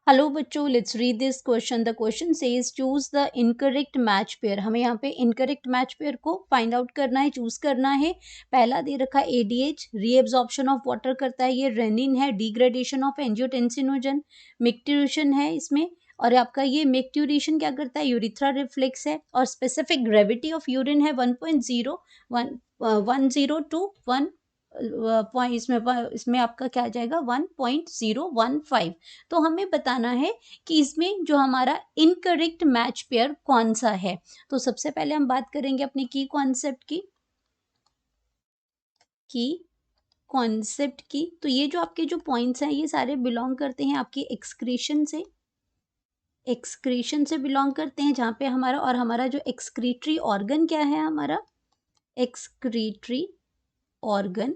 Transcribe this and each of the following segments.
Hello बच्चों, let's read this question. The question says choose the incorrect match pair. हमें यहाँ पे incorrect match pair को find out करना है, चूज करना है। पहला दे रखा है एडीएच, रीएब्जॉर्प्शन ऑफ वाटर करता है, ये रेनिन है, डिग्रेडेशन ऑफ एंजियोटेंसिनोजन, मिक्ट्यूरेशन है इसमें। और आपका ये मिक्ट्यूरेशन क्या करता है, यूरिथ्रा रिफ्लेक्स है। और स्पेसिफिक ग्रेविटी ऑफ यूरिन है 1.0 110 टू 1 पॉइंट, इसमें आपका क्या आ जाएगा 1.015। तो हमें बताना है कि इसमें जो हमारा इनकरेक्ट मैच पेयर कौन सा है। तो सबसे पहले हम बात करेंगे अपने की कॉन्सेप्ट की। तो ये जो आपके जो पॉइंट्स हैं ये सारे बिलोंग करते हैं आपकी एक्सक्रीशन से बिलोंग करते हैं, जहाँ पे हमारा जो एक्सक्रीटरी ऑर्गन क्या है, हमारा एक्सक्रीटरी ऑर्गन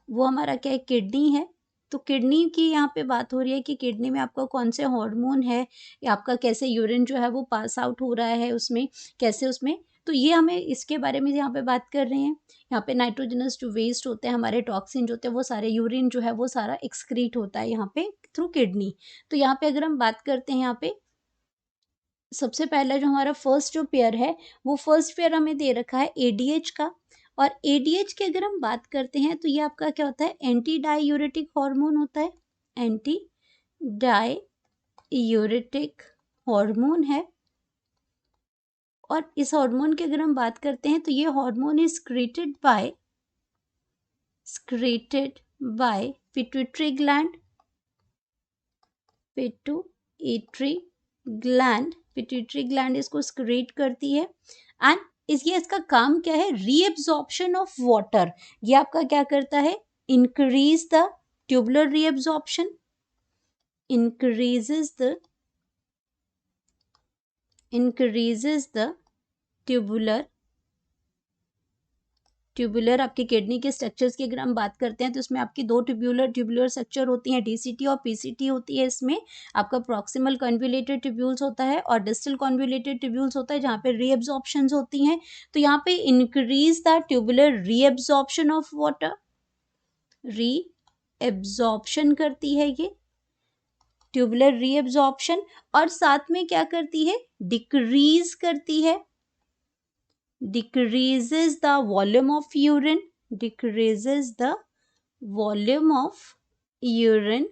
वो हमारा क्या है, किडनी है। तो किडनी की यहाँ पे बात हो रही है कि किडनी में आपका कौन से हार्मोन है, या आपका कैसे यूरिन जो है वो पास आउट हो रहा है उसमें, कैसे उसमें। तो ये हमें इसके बारे में यहाँ पे बात कर रहे हैं। यहाँ पे नाइट्रोजनस जो वेस्ट होते हैं, हमारे टॉक्सिन जो होते हैं, वो सारे यूरिन जो है वो सारा एक्सक्रीट होता है यहाँ पे थ्रू किडनी। तो यहाँ पे अगर हम बात करते हैं, यहाँ पे सबसे पहला जो हमारा फर्स्ट जो पेयर है, वो फर्स्ट पेयर हमें दे रखा है एडीएच का। और एडीएच की अगर हम बात करते हैं तो ये आपका क्या होता है, एंटी डायूरेटिक हार्मोन होता है, एंटी डायूरेटिक हार्मोन है। और इस हार्मोन की अगर हम बात करते हैं तो ये hormone is secreted by pituitary gland इसको secrete करती है। एंड इसका काम क्या है, रीएब्जॉर्प्शन ऑफ वाटर। ये आपका क्या करता है, increase the tubular reabsorption, increases the tubular आपके किडनी के स्ट्रक्चर्स की अगर हम बात करते हैं तो इसमें आपकी दो ट्यूबुलर स्ट्रक्चर होती हैं, डीसीटी और पीसीटी होती है। इसमें आपका प्रॉक्सिमल कन्वोल्यूटेड ट्यूब्यूल्स होता है और डिस्टल कन्वोल्यूटेड ट्यूब्यूल्स होता है, जहाँ पे रीएब्जॉर्प्शंस होती हैं। तो यहाँ पे increase the tubular reabsorption of water, reabsorption करती है ये ट्यूबुलर रीएब्जॉर्प्शन। और साथ में क्या करती है, डिक्रीज करती है, decreases the volume of urine, decreases the volume of urine,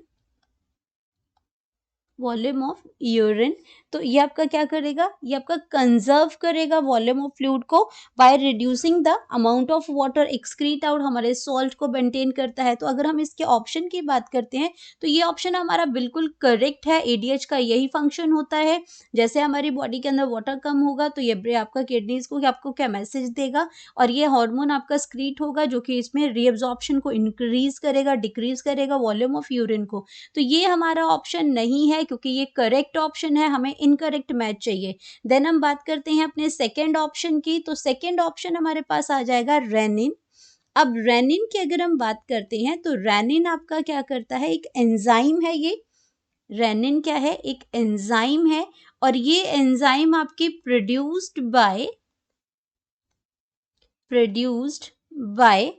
volume of urine. तो ये आपका क्या करेगा, ये आपका कंजर्व करेगा वॉल्यूम ऑफ फ्लूइड को by reducing the amount of water excrete out, हमारे सॉल्ट को मेंटेन करता है। तो अगर हम इसके ऑप्शन की बात करते हैं तो ये ऑप्शन हमारा बिल्कुल करेक्ट है, एडीएच का यही फंक्शन होता है। जैसे हमारी बॉडी के अंदर वाटर कम होगा तो ये आपका किडनीज को आपको क्या मैसेज देगा, और ये हार्मोन आपका स्क्रीट होगा जो कि इसमें रीअब्जॉर्प्शन को इंक्रीज करेगा, डिक्रीज करेगा वॉल्यूम ऑफ यूरिन को। तो ये हमारा ऑप्शन नहीं है क्योंकि ये करेक्ट ऑप्शन है, हमें इनकरेक्ट मैच चाहिए। देन हम बात करते हैं अपने सेकंड ऑप्शन की। तो सेकंड ऑप्शन हमारे पास आ जाएगा रेनिन। अब रेनिन की अगर हम बात करते हैं तो रेनिन आपका क्या करता है, एक एंजाइम है ये। रेनिन क्या है, एक एंजाइम है। और ये एंजाइम आपकी प्रोड्यूस्ड बाय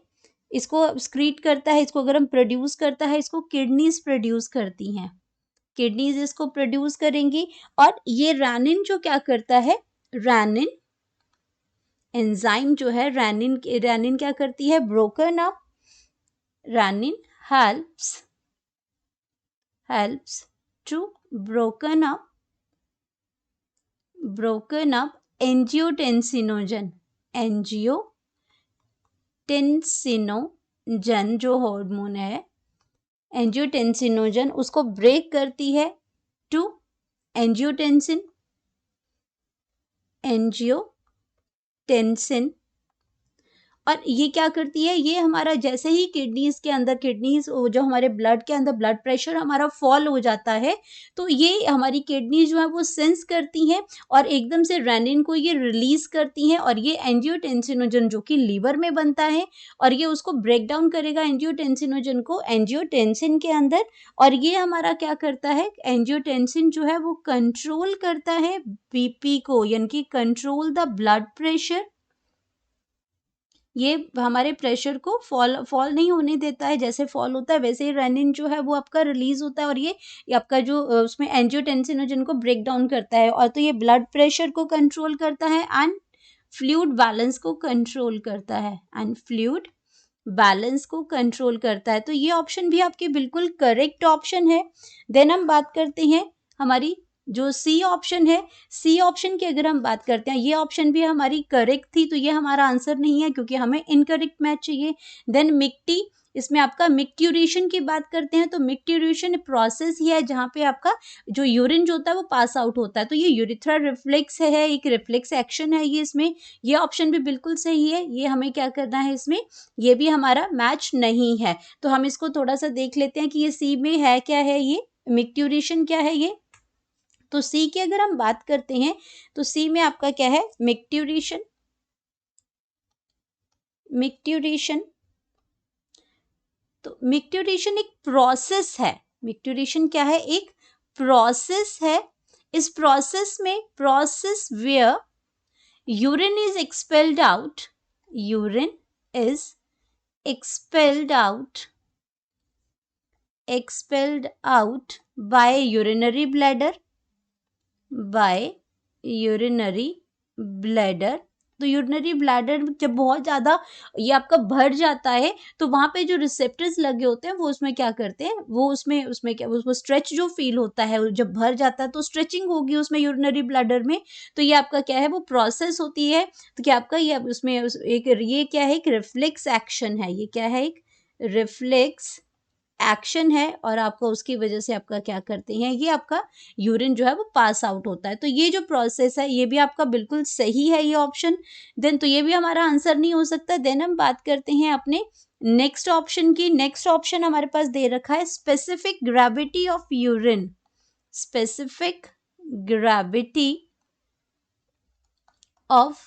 इसको स्क्रीट करता है, इसको अगर हम प्रोड्यूस करता है, इसको किडनीज प्रोड्यूस करती हैं, किडनीज इसको प्रोड्यूस करेंगी। और ये रेनिन जो क्या करता है, रेनिन एंजाइम जो है, रेनिन क्या करती है, broken up, renin helps to broken up angiotensinogen जो हार्मोन है, एंजियोटेंसिनोजन उसको ब्रेक करती है टू एंजियोटेंसिन। और ये क्या करती है, ये हमारा जैसे ही किडनीज जो हमारे ब्लड के अंदर ब्लड प्रेशर हमारा फॉल हो जाता है, तो ये हमारी किडनी जो है वो सेंस करती हैं और एकदम से रेनिन को ये रिलीज करती हैं। और ये एंजियोटेंसिनोजन जो कि लीवर में बनता है, और ये उसको ब्रेक डाउन करेगा एंजियोटेंसिनोजन को एंजियोटेंसिन के अंदर। और ये हमारा क्या करता है, एंजियोटेंसिन जो है वो कंट्रोल करता है बीपी को, यानी कि कंट्रोल द ब्लड प्रेशर, ये हमारे प्रेशर को फॉल नहीं होने देता है, जैसे फॉल होता है वैसे ही रेनिन जो है वो आपका रिलीज होता है और ये आपका जो उसमें एंजियोटेंसिनोजन को ब्रेक डाउन करता है, और तो ये ब्लड प्रेशर को कंट्रोल करता है एंड फ्लूइड बैलेंस को कंट्रोल करता है, तो ये ऑप्शन भी आपके बिल्कुल करेक्ट ऑप्शन है। देन हम बात करते हैं हमारी जो सी ऑप्शन है, सी ऑप्शन की अगर हम बात करते हैं, ये ऑप्शन भी हमारी करेक्ट थी, तो ये हमारा आंसर नहीं है क्योंकि हमें इनकरेक्ट मैच चाहिए। देन मिक्टी, इसमें आपका मिक्ट्यूरेशन की बात करते हैं, तो मिक्ट्यूरेशन प्रोसेस ही है जहाँ पे आपका जो यूरिन जो होता है वो पास आउट होता है, तो ये यूरिथ्रा रिफ्लेक्स है, एक रिफ्लेक्स एक्शन है ये इसमें। ये ऑप्शन भी बिल्कुल सही है, ये हमें क्या करना है इसमें, ये भी हमारा मैच नहीं है। तो हम इसको थोड़ा सा देख लेते हैं कि ये सी में है क्या है, ये मिक्ट्यूरेशन क्या है ये। तो सी की अगर हम बात करते हैं तो सी में आपका क्या है, मिक्ट्यूरेशन। तो मिक्ट्यूरेशन एक प्रोसेस है, मिक्ट्यूरेशन क्या है, एक प्रोसेस है। इस प्रोसेस में, process where urine is expelled out, urine is expelled out by urinary bladder, तो यूरिनरी ब्लैडर जब बहुत ज़्यादा ये आपका भर जाता है तो वहाँ पे जो रिसेप्टर्स लगे होते हैं वो उसमें क्या करते हैं, वो उसमें क्या, उसको स्ट्रेच जो फील होता है जब भर जाता है तो स्ट्रेचिंग होगी उसमें यूरिनरी ब्लैडर में, तो ये आपका क्या है, वो प्रोसेस होती है। तो क्या आपका ये उसमें ये क्या है, एक रिफ्लेक्स एक्शन है, ये क्या है, एक रिफ्लेक्स एक्शन है, और आपका उसकी वजह से आपका क्या करते हैं, ये आपका यूरिन जो है वो पास आउट होता है। तो ये जो प्रोसेस है ये भी आपका बिल्कुल सही है ये ऑप्शन। देन तो ये भी हमारा आंसर नहीं हो सकता। देन हम बात करते हैं अपने नेक्स्ट ऑप्शन की। नेक्स्ट ऑप्शन हमारे पास दे रखा है specific gravity of urine, specific gravity of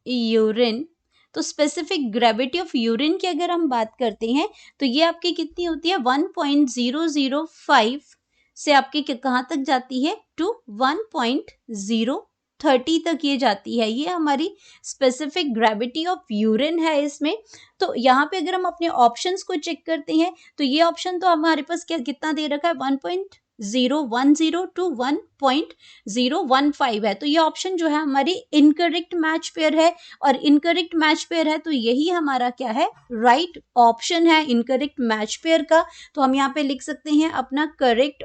urine. तो स्पेसिफिक ग्रेविटी ऑफ यूरिन की अगर हम बात करते हैं तो ये आपकी कितनी होती है, 1.005 से आपकी कहाँ तक जाती है, टू 1.030 तक ये जाती है। ये हमारी स्पेसिफिक ग्रेविटी ऑफ यूरिन है इसमें। तो यहाँ पे अगर हम अपने ऑप्शंस को चेक करते हैं तो ये ऑप्शन तो हमारे पास क्या कितना दे रखा है, 1.010 टू 1.015 है। तो ये ऑप्शन जो है हमारी इनकरेक्ट मैच पेयर है, और इनकरेक्ट मैच पेयर है तो यही हमारा क्या है, राइट ऑप्शन है इनकरेक्ट मैच पेयर का। तो हम यहाँ पे लिख सकते हैं अपना करेक्ट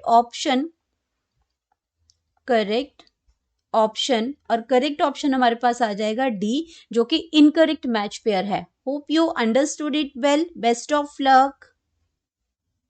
ऑप्शन, और करेक्ट ऑप्शन हमारे पास आ जाएगा डी, जो कि इनकरेक्ट मैच पेयर है। Hope you understood it well, best of luck.